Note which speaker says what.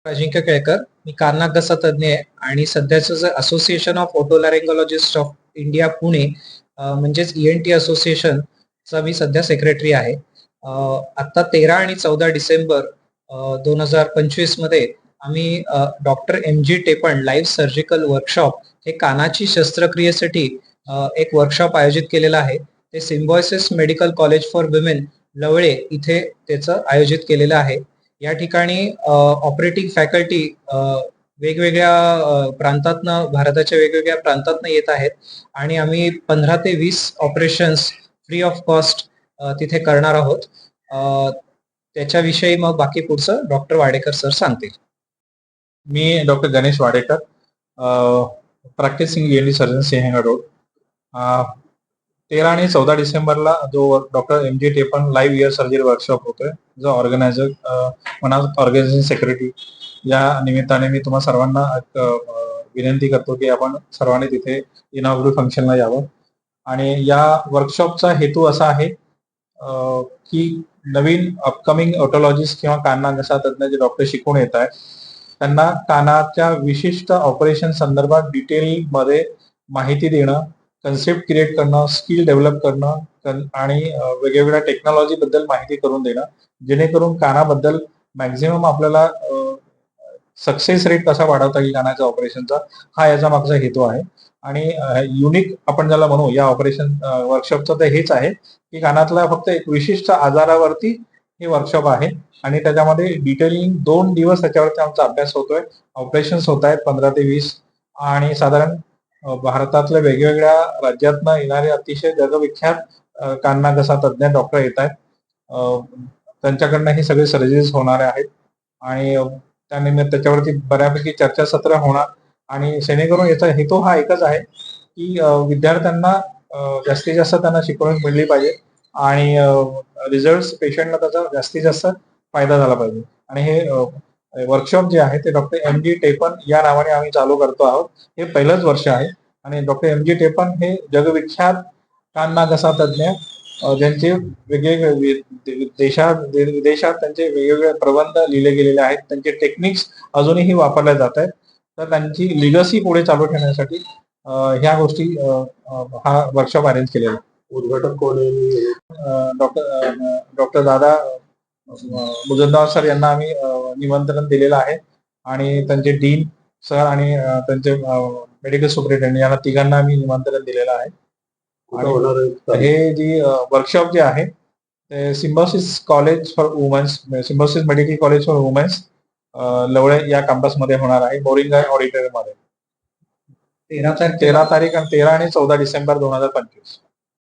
Speaker 1: अजिंक्य केळकर. मी कानाक घसा तज्ञ आहे आणि सध्याचं जे association of otolaryngologist of India Pune म्हणजेच ENT असोसिएशनचा मी सध्या सेक्रेटरी आहे. आता 13 आणि 14 डिसेंबर 2025 मध्ये आम्ही doctor MG Tepan live surgical workshop हे कानाची शस्त्रक्रियेसाठी एक वर्कशॉप आयोजित केलेलं आहे. ते Symbiosis medical college for women Lavale इथे त्याचं आयोजित केलेलं आहे. या ठिकाणी ऑपरेटिंग फॅकल्टी वेगवेगळ्या प्रांतातनं भारताच्या वेगवेगळ्या प्रांतातनं येत आहेत आणि आम्ही 15 ते 20 ऑपरेशन्स फ्री ऑफ कॉस्ट तिथे करणार आहोत. त्याच्याविषयी मग बाकी पुढचं डॉक्टर वाडेकर सर सांगतील.
Speaker 2: मी doctor Ganesh Wadekar, practising ENT surgeon Sinhagad road. 13 आणि 14 डिसेंबरला जो doctor MG Tepan live ear surgery workshop होतोय, जो ऑर्गनायझेशन सेक्रेटरी या निमित्ताने मी तुम्हा सर्वांना विनंती करतो की आपण सर्वांनी तिथे इनॉग्रेशन फंक्शनला यावं. आणि या वर्कशॉपचा हेतू असा आहे की नवीन अपकमिंग ऑटोलॉजिस्ट किंवा कान घसा तज्ञ जे डॉक्टर शिकून येत आहेत त्यांना कानाच्या विशिष्ट ऑपरेशन संदर्भात डिटेल मध्ये माहिती देणं, कन्सेप्ट क्रिएट करणं, स्किल डेव्हलप करणं आणि वेगवेगळ्या टेक्नॉलॉजी बद्दल माहिती करून देणं, जेणेकरून कानाबद्दल मॅक्झिमम आपल्याला सक्सेस रेट कसा वाढवता येईल कानाच्या ऑपरेशनचा, हा याचा मागचा हेतू आहे. आणि युनिक आपण ज्याला म्हणू या ऑपरेशन वर्कशॉपचं तर हेच आहे की कानातला फक्त एक विशिष्ट आजारावरती हे वर्कशॉप आहे आणि त्याच्यामध्ये डिटेलिंग 2 दिवस त्याच्यावरती आमचा अभ्यास होतोय. ऑपरेशन्स होत आहेत 15 ते 20 आणि साधारण भारतातल्या वेगवेगळ्या राज्यातनं येणारे अतिशय जगविख्यात कान घसा तज्ञ डॉक्टर येत आहेत. त्यांच्याकडनं हे सगळे सर्जरीज होणारे आहेत आणि त्यानिमित्त त्याच्यावरती बऱ्यापैकी चर्चासत्र होणार आणि जेणेकरून याचा हेतू हा एकच आहे की विद्यार्थ्यांना जास्तीत जास्त त्यांना शिकवण मिळली पाहिजे आणि रिझल्ट पेशंटला त्याचा जास्तीत जास्त फायदा झाला पाहिजे. आणि हे वर्कशॉप जे आहे ते डॉक्टर MG टेपण या नावाने आम्ही चालू करतो आहोत. हे पहिलंच वर्ष आहे आणि डॉक्टर MG टेपण हे जगविख्यात कान घसा तज्ञ ज्यांचे वेगवेगळे विदेशात त्यांचे वेगवेगळे प्रबंध लिहिले गेलेले आहेत, त्यांचे टेक्निक्स अजूनही वापरल्या जात आहेत. तर त्यांची लिगसी पुढे चालू ठेवण्यासाठी ह्या गोष्टी हा वर्कशॉप अरेंज केलेला आहे.
Speaker 3: उद्घाटक कोण आहे?
Speaker 2: डॉक्टर दादा मुजुमदार सर यांना आम्ही निमंत्रण दिलेलं आहे आणि त्यांचे डीन सर आणि त्यांचे मेडिकल सुपरिटेंडेंट यांना तिघांना आम्ही निमंत्रण दिलेलं आहे. हे जी वर्कशॉप जे आहे ते Symbiosis college for womens, Symbiosis medical college for womens Lavale या कॅम्पसमध्ये होणार आहे, मोरिंगा ऑडिटोरियम मध्ये. 13 तारीख आणि 13 आणि 14 डिसेंबर 2025.